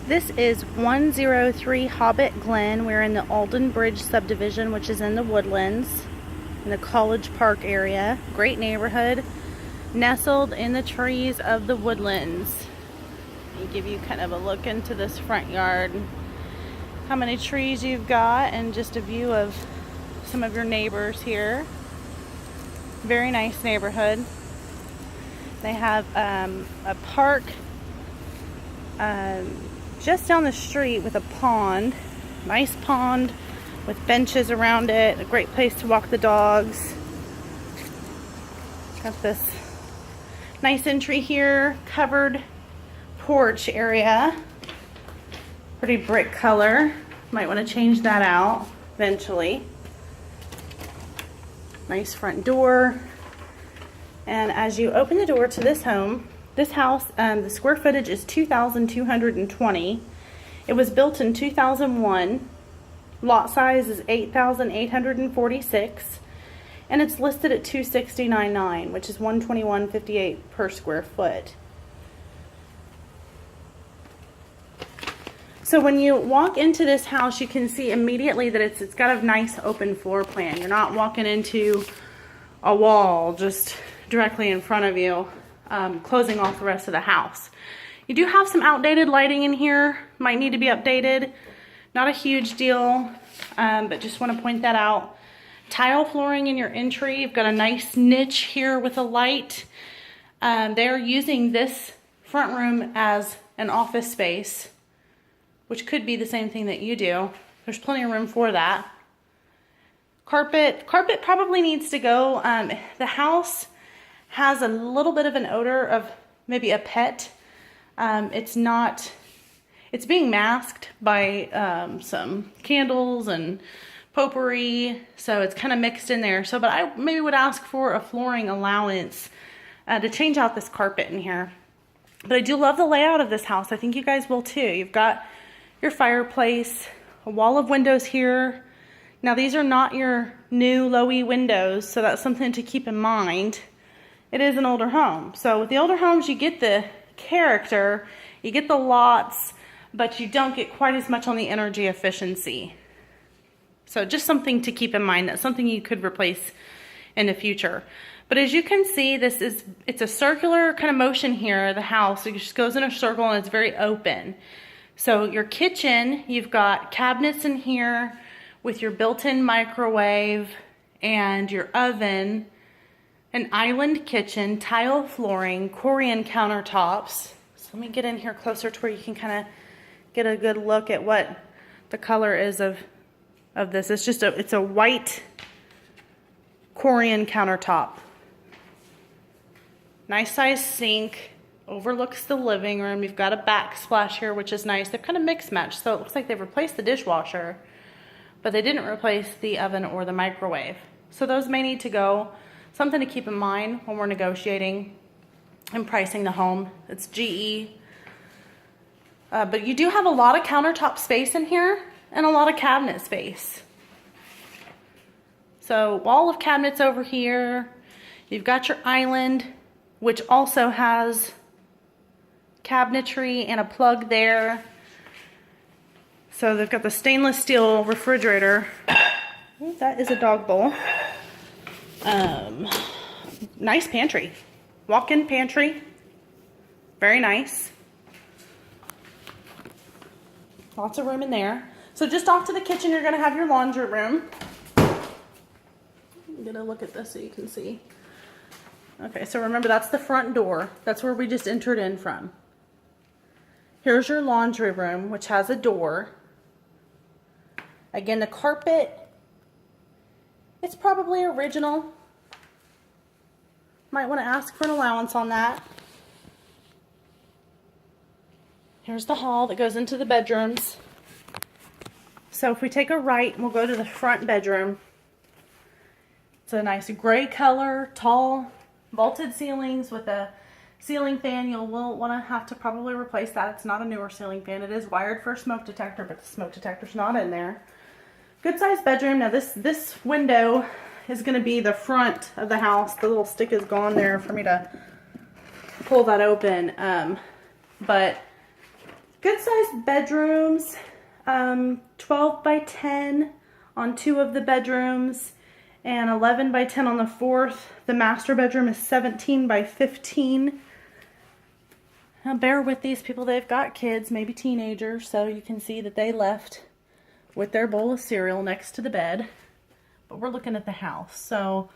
This is 103 Hobbit Glen. We're in the Alden Bridge subdivision, which is in the Woodlands, in the College Park area. Great neighborhood, nestled in the trees of the Woodlands. I'll give you kind of a look into this front yard, how many trees you've got, and just a view of some of your neighbors here. Very nice neighborhood. They have a park just down the street with a pond, nice pond with benches around it, a great place to walk the dogs. Got this nice entry here, covered porch area, pretty brick color. Might want to change that out eventually. Nice front door. And as you open the door to this home, this house, the square footage is 2,220. It was built in 2001. Lot size is 8,846. And it's listed at $269,900, which is $121.58 per square foot. So when you walk into this house, you can see immediately that it's got a nice open floor plan. You're not walking into a wall just directly in front of you. Closing off the rest of the house. You do have some outdated lighting in here, might need to be updated. Not a huge deal, but just want to point that out. Tile flooring in your entry. You've got a nice niche here with a light. They're using this front room as an office space, which could be the same thing that you do. There's plenty of room for that. Carpet probably needs to go. The house has a little bit of an odor of maybe a pet. It's being masked by some candles and potpourri, so it's kind of mixed in there. So, but I maybe would ask for a flooring allowance to change out this carpet in here. But I do love the layout of this house. I think you guys will too. You've got your fireplace, a wall of windows here. Now these are not your new low-E windows, so that's something to keep in mind. It is an older home. So with the older homes, you get the character, you get the lots, but you don't get quite as much on the energy efficiency. So just something to keep in mind. That's something you could replace in the future. But as you can see, it's a circular kind of motion here, the house. It just goes in a circle and it's very open. So your kitchen, you've got cabinets in here with your built-in microwave and your oven, an island kitchen, tile flooring, Corian countertops. So let me get in here closer to where you can kind of get a good look at what the color is of this. It's a white Corian countertop. Nice size sink, overlooks the living room. You've got a backsplash here, which is nice. They've kind of mixed matched, so it looks like they've replaced the dishwasher, but they didn't replace the oven or the microwave. So those may need to go. Something to keep in mind when we're negotiating and pricing the home. It's GE. But you do have a lot of countertop space in here and a lot of cabinet space. So wall of cabinets over here. You've got your island, which also has cabinetry and a plug there. So they've got the stainless steel refrigerator. Ooh, that is a dog bowl. Nice pantry, walk-in pantry, very nice. Lots of room in there. So just off to the kitchen, you're going to have your laundry room. I'm going to look at this so you can see. Okay, so remember that's the front door. That's where we just entered in from. Here's your laundry room, which has a door. Again, the carpet, it's probably original. Might want to ask for an allowance on that. Here's the hall that goes into the bedrooms. So if we take a right, we'll go to the front bedroom. It's a nice gray color, tall, vaulted ceilings with a ceiling fan. You'll want to have to probably replace that. It's not a newer ceiling fan. It is wired for a smoke detector, but the smoke detector's not in there. Good sized bedroom. Now this window is going to be the front of the house. The little stick is gone there for me to pull that open. But Good sized bedrooms, 12 by 10 on 2 of the bedrooms and 11 by 10 on the 4th. The master bedroom is 17 by 15. Now bear with these people, they've got kids, maybe teenagers, so you can see that they left with their bowl of cereal next to the bed. But we're looking at the house. So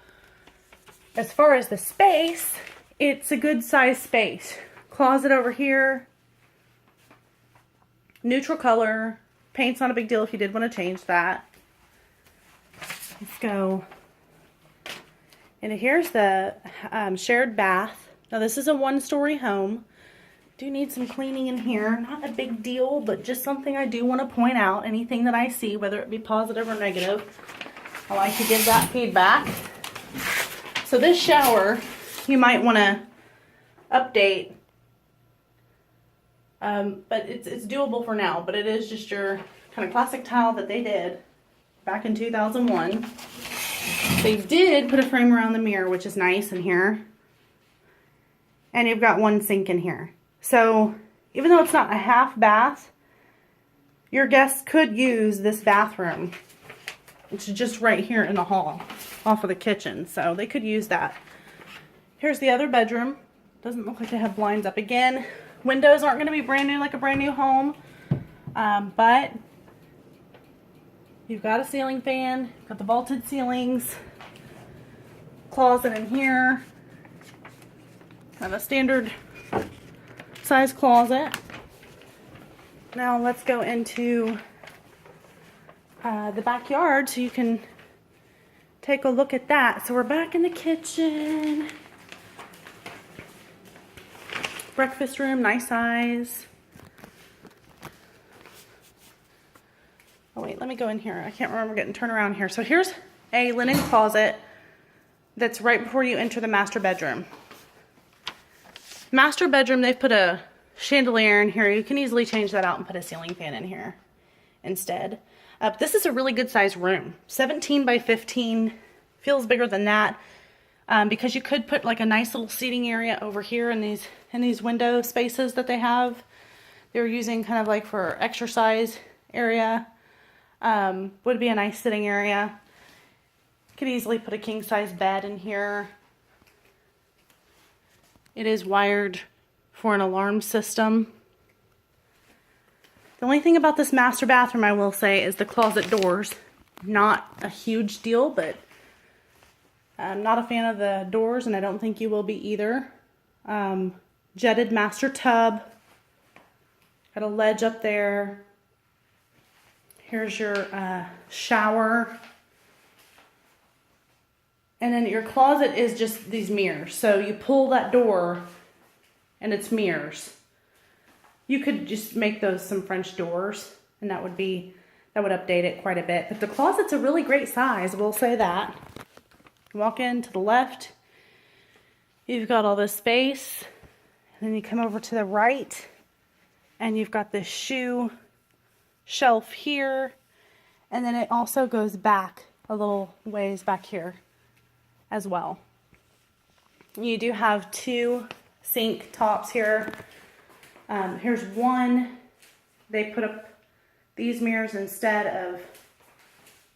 as far as the space, it's a good size space. Closet over here, neutral color. Paint's not a big deal if you did want to change that. Let's go. And here's the shared bath. Now this is a 1-story home. Do need some cleaning in here. Not a big deal, but just something I do want to point out. Anything that I see, whether it be positive or negative, I like to give that feedback. So this shower, you might want to update. But it's doable for now, but it is just your kind of classic tile that they did back in 2001. They did put a frame around the mirror, which is nice in here. And you've got 1 sink in here. So even though it's not a half bath, your guests could use this bathroom, which is just right here in the hall off of the kitchen. So they could use that. Here's the other bedroom. Doesn't look like they have blinds up. Again, windows aren't going to be brand new like a brand new home, but you've got a ceiling fan, got the vaulted ceilings, closet in here, kind of a standard size closet. Now let's go into the backyard so you can take a look at that. So we're back in the kitchen. Breakfast room, nice size. Oh wait, let me go in here. I can't remember getting turned around here. So here's a linen closet that's right before you enter the master bedroom. Master bedroom, they've put a chandelier in here. You can easily change that out and put a ceiling fan in here instead. This is a really good size room. 17 by 15, feels bigger than that. Because you could put like a nice little seating area over here in these window spaces that they have. They're using kind of like for exercise area. Would be a nice sitting area. Could easily put a king size bed in here. It is wired for an alarm system. The only thing about this master bathroom I will say is the closet doors. Not a huge deal, but I'm not a fan of the doors, and I don't think you will be either. Jetted master tub. Got a ledge up there. Here's your shower. And then your closet is just these mirrors. So you pull that door and it's mirrors. You could just make those some French doors, and that would update it quite a bit. But the closet's a really great size, we'll say that. Walk in to the left, you've got all this space, and then you come over to the right, and you've got this shoe shelf here, and then it also goes back a little ways back here as well. You do have 2 sink tops here. Here's one. They put up these mirrors instead of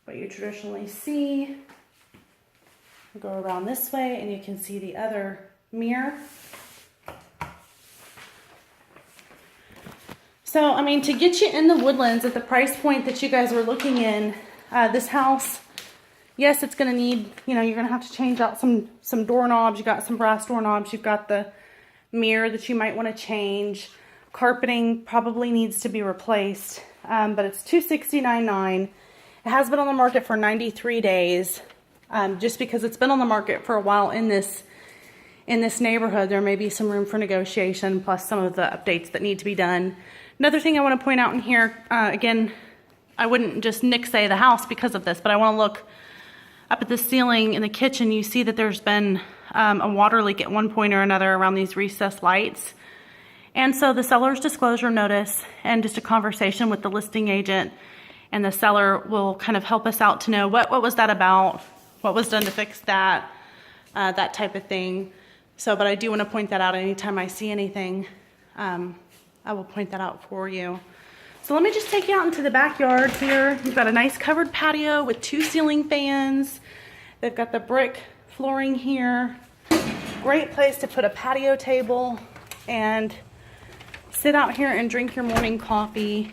what you traditionally see. Go around this way and you can see the other mirror. So, I mean, to get you in the Woodlands at the price point that you guys were looking in, this house, yes, it's going to need, you're going to have to change out some doorknobs. You got some brass doorknobs. You've got the mirror that you might want to change. Carpeting probably needs to be replaced, but it's $269.9. It has been on the market for 93 days. Just because it's been on the market for a while in this neighborhood, there may be some room for negotiation, plus some of the updates that need to be done. Another thing I want to point out in here, again, I wouldn't just nixay the house because of this, but I want to look up at the ceiling in the kitchen. You see that there's been a water leak at one point or another around these recessed lights. And so the seller's disclosure notice and just a conversation with the listing agent and the seller will kind of help us out to know what was that about, what was done to fix that, that type of thing. So, but I do want to point that out anytime I see anything I will point that out for you. So let me just take you out into the backyard here. You've got a nice covered patio with 2 ceiling fans. They've got the brick flooring here. Great place to put a patio table and sit out here and drink your morning coffee.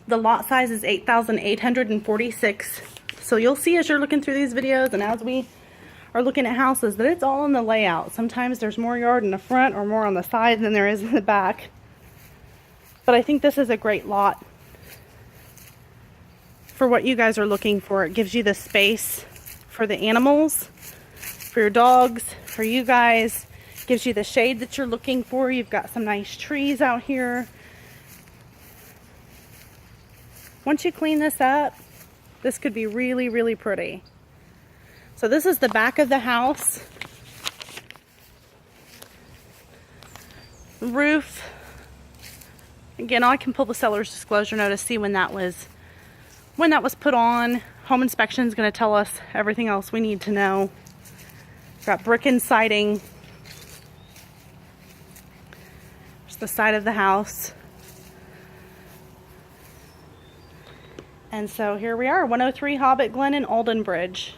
The lot size is 8,846. So you'll see as you're looking through these videos and as we are looking at houses that it's all in the layout. Sometimes there's more yard in the front or more on the side than there is in the back. But I think this is a great lot for what you guys are looking for. It gives you the space for the animals, for your dogs, for you guys. Gives you the shade that you're looking for. You've got some nice trees out here. Once you clean this up, this could be really, really pretty. So this is the back of the house. Roof. Again, I can pull the seller's disclosure notice, see when that was put on. Home inspection is going to tell us everything else we need to know. Got brick and siding. Just the side of the house. And so here we are, 103 Hobbit Glen in Alden Bridge.